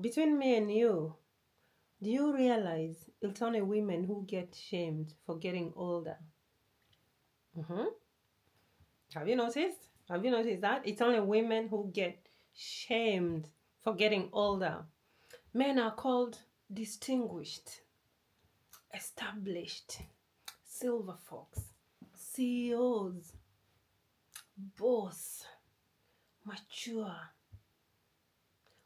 between me and you, do you realize it's only women who get shamed for getting older? Mm-hmm. Have you noticed? Have you noticed that? It's only women who get shamed for getting older. Men are called distinguished, established, silver fox, CEOs, boss, mature.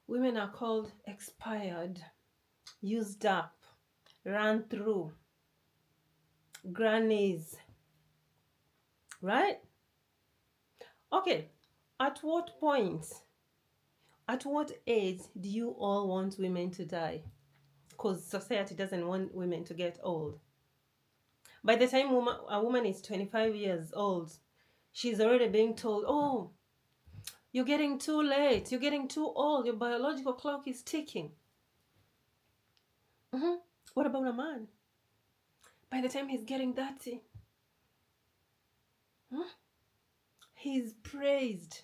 Women are called expired, used up, ran through, grannies, right? Okay, at what point, at what age do you all want women to die? Because society doesn't want women to get old. By the time a woman is 25 years old, she's already being told, oh, you're getting too late, you're getting too old, your biological clock is ticking. What about a man? By the time he's getting 30, he's praised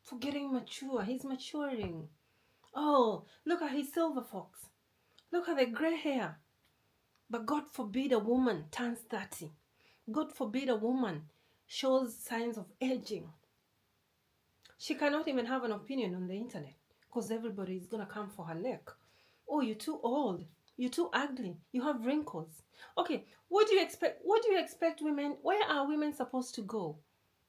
for getting mature. He's maturing. Oh, look at his silver fox. Look at the gray hair. But God forbid a woman turns 30. God forbid a woman shows signs of aging. She cannot even have an opinion on the internet because everybody is going to come for her neck. Oh, you're too old. You're too ugly. You have wrinkles. Okay, what do you expect? What do you expect women? Where are women supposed to go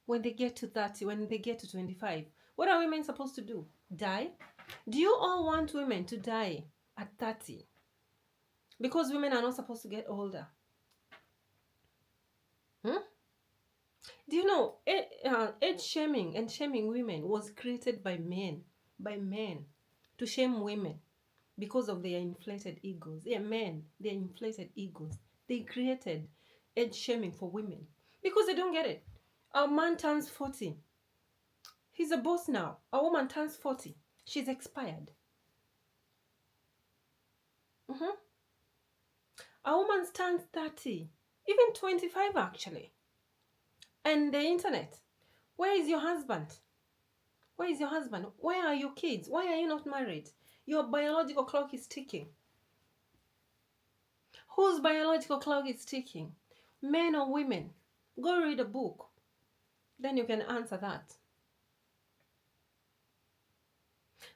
when they get to 30, when they get to 25? What are women supposed to do? Die? Do you all want women to die at 30? Because women are not supposed to get older. Do you know, age shaming and shaming women was created by men to shame women because of their inflated egos. Yeah, men, their inflated egos. They created age shaming for women because they don't get it. A man turns 40. He's a boss now. A woman turns 40. She's expired. A woman turns 30. Even 25 actually. And the internet. Where is your husband? Where is your husband? Where are your kids? Why are you not married? Your biological clock is ticking. Whose biological clock is ticking? Men or women? Go read a book. Then you can answer that.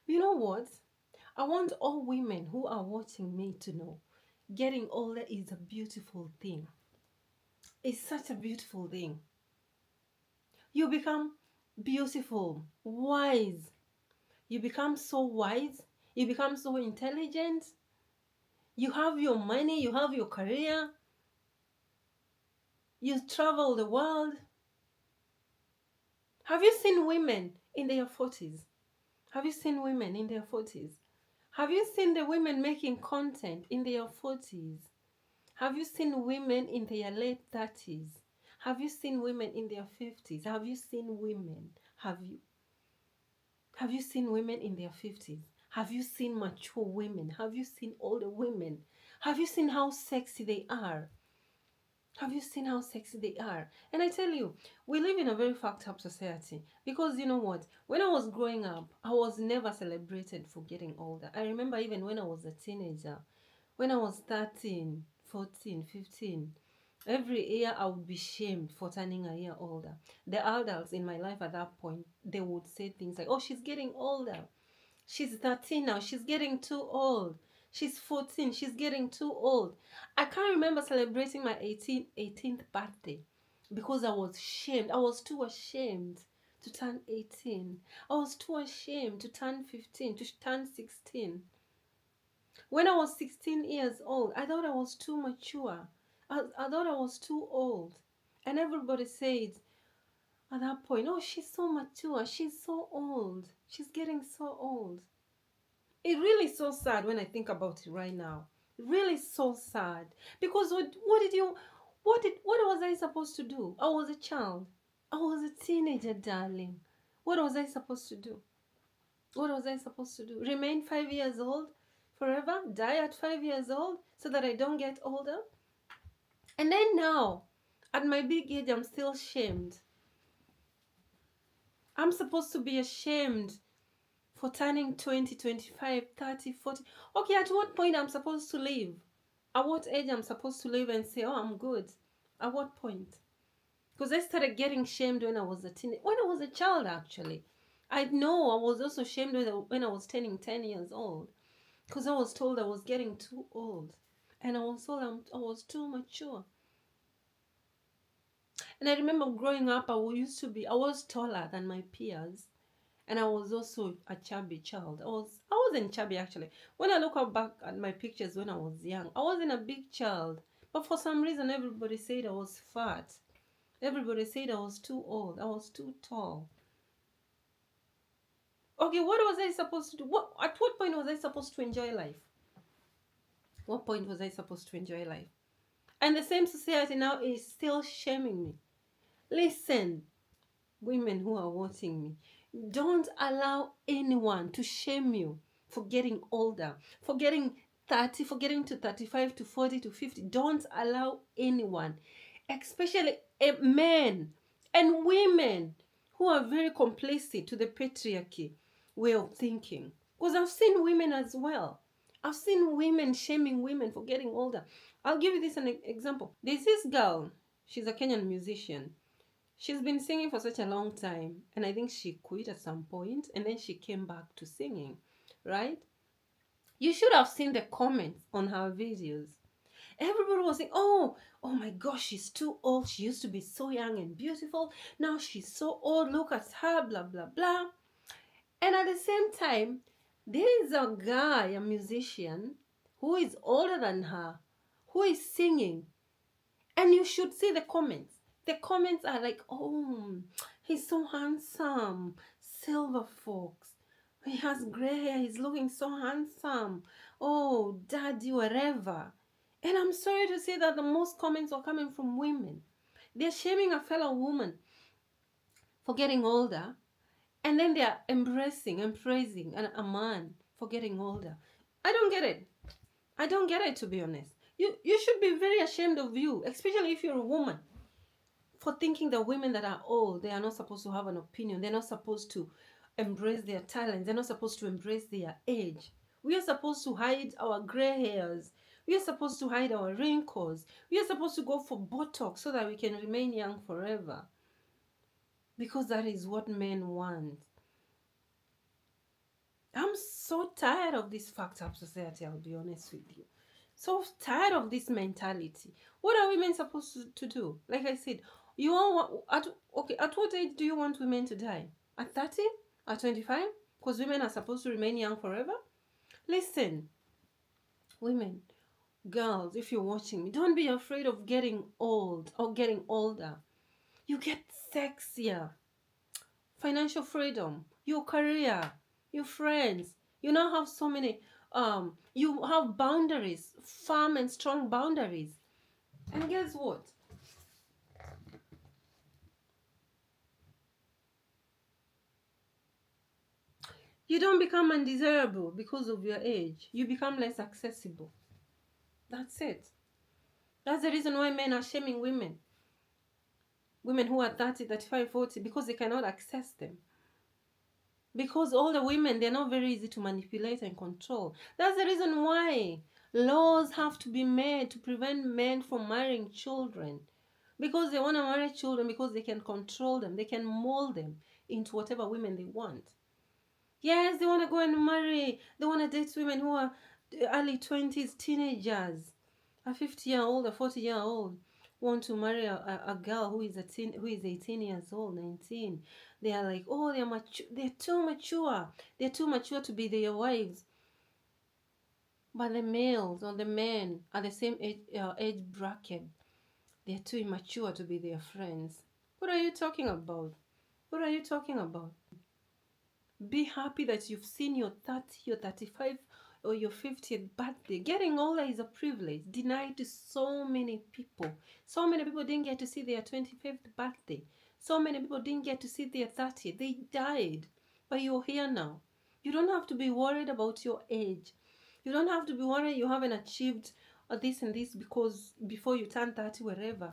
You know what? I want all women who are watching me to know getting older is a beautiful thing. It's such a beautiful thing. You become beautiful, wise. You become so wise. You become so intelligent. You have your money. You have your career. You travel the world. Have you seen women in their 40s? Have you seen women in their 40s? Have you seen the women making content in their 40s? Have you seen women in their late 30s? Have you seen women in their 50s? Have you seen women? Have you seen women in their 50s? Have you seen mature women? Have you seen older women? Have you seen how sexy they are? Have you seen how sexy they are? And I tell you, we live in a very fucked up society because you know what? When I was growing up, I was never celebrated for getting older. I remember even when I was a teenager, when I was 13, 14, 15, every year I would be shamed for turning a year older. The adults in my life at that point, they would say things like, oh, she's getting older. She's 13 now. She's getting too old. She's 14. She's getting too old. I can't remember celebrating my 18th birthday because I was shamed. I was too ashamed to turn 18. I was too ashamed to turn 15, to turn 16. When I was 16 years old, I thought I was too mature. I thought I was too old. And everybody said at that point, oh, she's so mature. She's so old. She's getting so old. It really is so sad when I think about it right now. Really so sad. Because what was I supposed to do? I was a child. I was a teenager, darling. What was I supposed to do? What was I supposed to do? Remain 5 years old forever? Die at 5 years old so that I don't get older? And then now, at my big age, I'm still shamed. I'm supposed to be ashamed for turning 20, 25, 30, 40. Okay, at what point I'm supposed to leave? At what age I'm supposed to leave and say, oh, I'm good? At what point? Because I started getting shamed when I was when I was a child, actually. I know I was also shamed when I was turning 10 years old. Because I was told I was getting too old. And I was told I was too mature. And I remember growing up, I was taller than my peers. And I was also a chubby child. I wasn't chubby, actually. When I look back at my pictures when I was young, I wasn't a big child. But for some reason, everybody said I was fat. Everybody said I was too old. I was too tall. Okay, what was I supposed to do? At what point was I supposed to enjoy life? What point was I supposed to enjoy life? And the same society now is still shaming me. Listen, women who are watching me, don't allow anyone to shame you for getting older, for getting 30, for getting to 35 to 40 to 50. Don't allow anyone, especially men and women who are very complicit to the patriarchy way of thinking. Because I've seen women as well. I've seen women shaming women for getting older. I'll give you this an example. There's this girl, she's a Kenyan musician. She's been singing for such a long time, and I think she quit at some point, and then she came back to singing, right? You should have seen the comments on her videos. Everybody was saying, oh my gosh, she's too old. She used to be so young and beautiful. Now she's so old. Look at her, blah, blah, blah. And at the same time, there is a guy, a musician, who is older than her, who is singing. And you should see the comments. The comments are like, oh, he's so handsome. Silver fox. He has gray hair. He's looking so handsome. Oh, daddy, whatever. And I'm sorry to say that the most comments are coming from women. They're shaming a fellow woman for getting older. And then they're embracing and praising a man for getting older. I don't get it. I don't get it, to be honest. You should be very ashamed of you, especially if you're a woman, for thinking that women that are old, they are not supposed to have an opinion. They're not supposed to embrace their talents. They're not supposed to embrace their age. We are supposed to hide our gray hairs. We are supposed to hide our wrinkles. We are supposed to go for Botox so that we can remain young forever. Because that is what men want. I'm so tired of this fucked up society, I'll be honest with you. So tired of this mentality. What are women supposed to do? Like I said, you all want, at what age do you want women to die? At 30? At 25? Because women are supposed to remain young forever? Listen, women, girls, if you're watching me, don't be afraid of getting old or getting older. You get sexier. Financial freedom, your career, your friends. You now have so many, you have boundaries, firm and strong boundaries. And guess what? You don't become undesirable because of your age. You become less accessible. That's it. That's the reason why men are shaming women. Women who are 30, 35, 40, because they cannot access them. Because all the women, they're not very easy to manipulate and control. That's the reason why laws have to be made to prevent men from marrying children. Because they want to marry children because they can control them. They can mold them into whatever women they want. Yes, they want to go and marry. They want to date women who are early 20s, teenagers. A 50-year-old, a 40-year-old want to marry a girl who is 18 years old, 19. They are like, oh, they're too mature. They're too mature to be their wives. But the males or the men are the same age bracket. They're too immature to be their friends. What are you talking about? What are you talking about? Be happy that you've seen your 30, your 35, or your 50th birthday. Getting older is a privilege denied to so many people. So many people didn't get to see their 25th birthday. So many people didn't get to see their 30th. They died. But you're here now. You don't have to be worried about your age. You don't have to be worried you haven't achieved this and this because before you turn 30, wherever.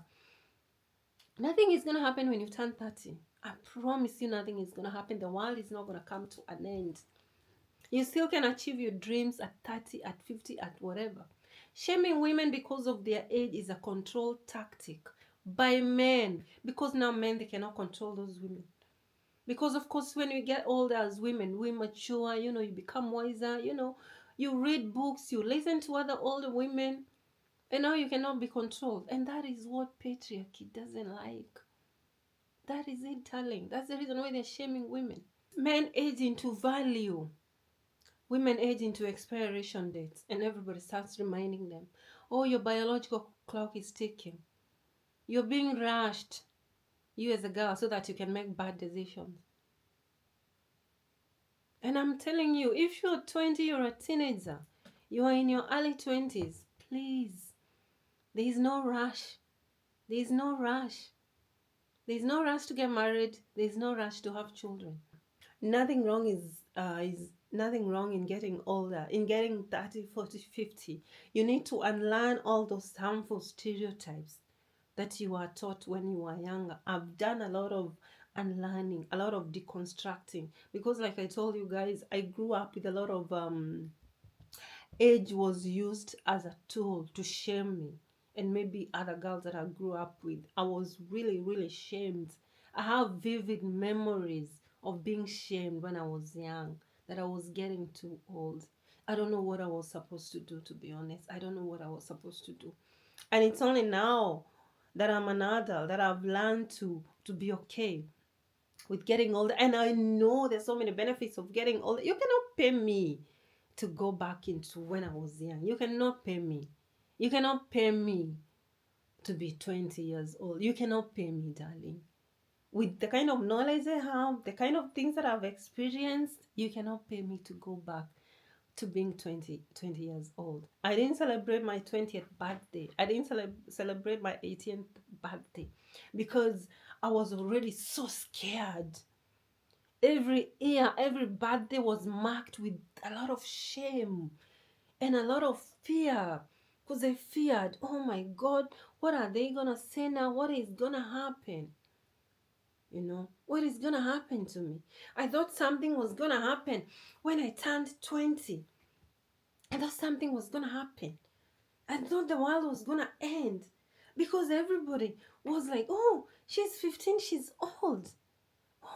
Nothing is going to happen when you turn 30. I promise you nothing is going to happen. The world is not going to come to an end. You still can achieve your dreams at 30, at 50, at whatever. Shaming women because of their age is a control tactic by men, because now men, they cannot control those women. Because of course when we get older as women, we mature, you become wiser, you read books, you listen to other older women, and now you cannot be controlled. And that is what patriarchy doesn't like. That is it, darling. That's the reason why they're shaming women. Men age into value. Women age into expiration dates, and everybody starts reminding them, oh, your biological clock is ticking. You're being rushed, you as a girl, so that you can make bad decisions. And I'm telling you, if you're 20, you're a teenager, you are in your early 20s, please, there is no rush. There is no rush. There is no rush to get married. There is no rush to have children. Nothing wrong is nothing wrong in getting older, in getting 30, 40, 50. You need to unlearn all those harmful stereotypes that you were taught when you were younger. I've done a lot of unlearning, a lot of deconstructing, because like I told you guys, I grew up with a lot of age was used as a tool to shame me, and maybe other girls that I grew up with. I was really, really shamed. I have vivid memories of being shamed when I was young, that I was getting too old. I don't know what I was supposed to do, to be honest. I don't know what I was supposed to do. And it's only now that I'm an adult that I've learned to be okay with getting older. And I know there's so many benefits of getting older. You cannot pay me to go back into when I was young. You cannot pay me. You cannot pay me to be 20 years old. You cannot pay me, darling. With the kind of knowledge I have, the kind of things that I've experienced, you cannot pay me to go back to being 20 years old. I didn't celebrate my 20th birthday. I didn't celebrate my 18th birthday because I was already so scared. Every year, every birthday was marked with a lot of shame and a lot of fear, because I feared, oh my God, what are they gonna say now? What is gonna happen? What is gonna happen to me? I thought something was gonna happen when I turned 20. I thought something was gonna happen. I thought the world was gonna end, because everybody was like, oh, she's 15, she's old.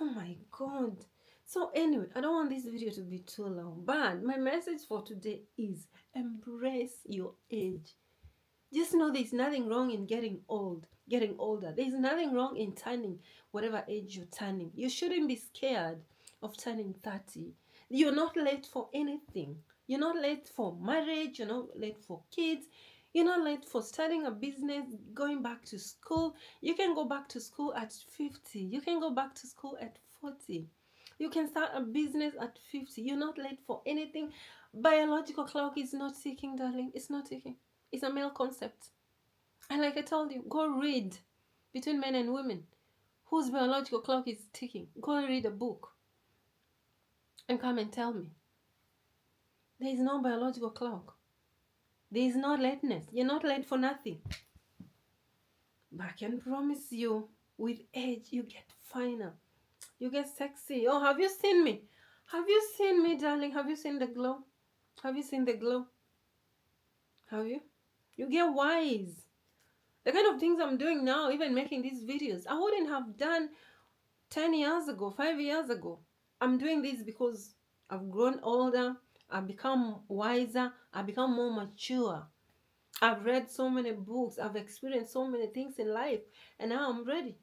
Oh my God. So anyway, I don't want this video to be too long, but my message for today is embrace your age. Just know there's nothing wrong in getting older. There's nothing wrong in turning whatever age you're turning. You shouldn't be scared of turning 30. You're not late for anything. You're not late for marriage. You're not late for kids. You're not late for starting a business, going back to school. You can go back to school at 50. You can go back to school at 40. You can start a business at 50. You're not late for anything. Biological clock is not ticking, darling. It's not ticking. It's a male concept. And like I told you, go read between men and women whose biological clock is ticking. Go read a book and come and tell me. There is no biological clock. There is no lateness. You're not late for nothing. But I can promise you, with age, you get finer. You get sexy. Oh, have you seen me? Have you seen me, darling? Have you seen the glow? Have you seen the glow? Have you? You get wise. The kind of things I'm doing now, even making these videos, I wouldn't have done 10 years ago, 5 years ago. I'm doing this because I've grown older, I've become wiser, I've become more mature. I've read so many books, I've experienced so many things in life, and now I'm ready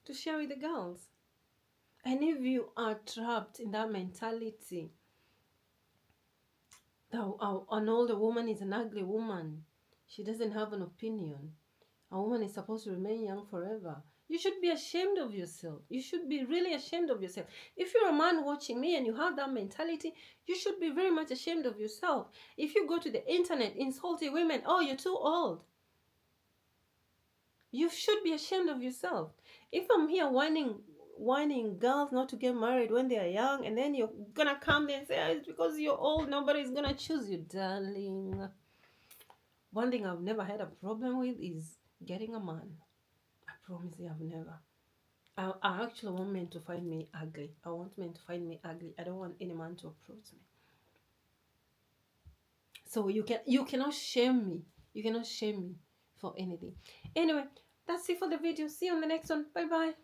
to share with the girls. And if you are trapped in that mentality that an older woman is an ugly woman, she doesn't have an opinion, a woman is supposed to remain young forever, you should be ashamed of yourself. You should be really ashamed of yourself. If you're a man watching me and you have that mentality, you should be very much ashamed of yourself. If you go to the internet insulting women, oh, you're too old, you should be ashamed of yourself. If I'm here whining girls not to get married when they are young, and then you're gonna come there and say, oh, it's because you're old, nobody's gonna choose you, darling. One thing I've never had a problem with is getting a man. I promise you, I've never. I actually want men to find me ugly. I want men to find me ugly. I don't want any man to approach me. So you cannot shame me. You cannot shame me for anything. Anyway, that's it for the video. See you on the next one. Bye bye.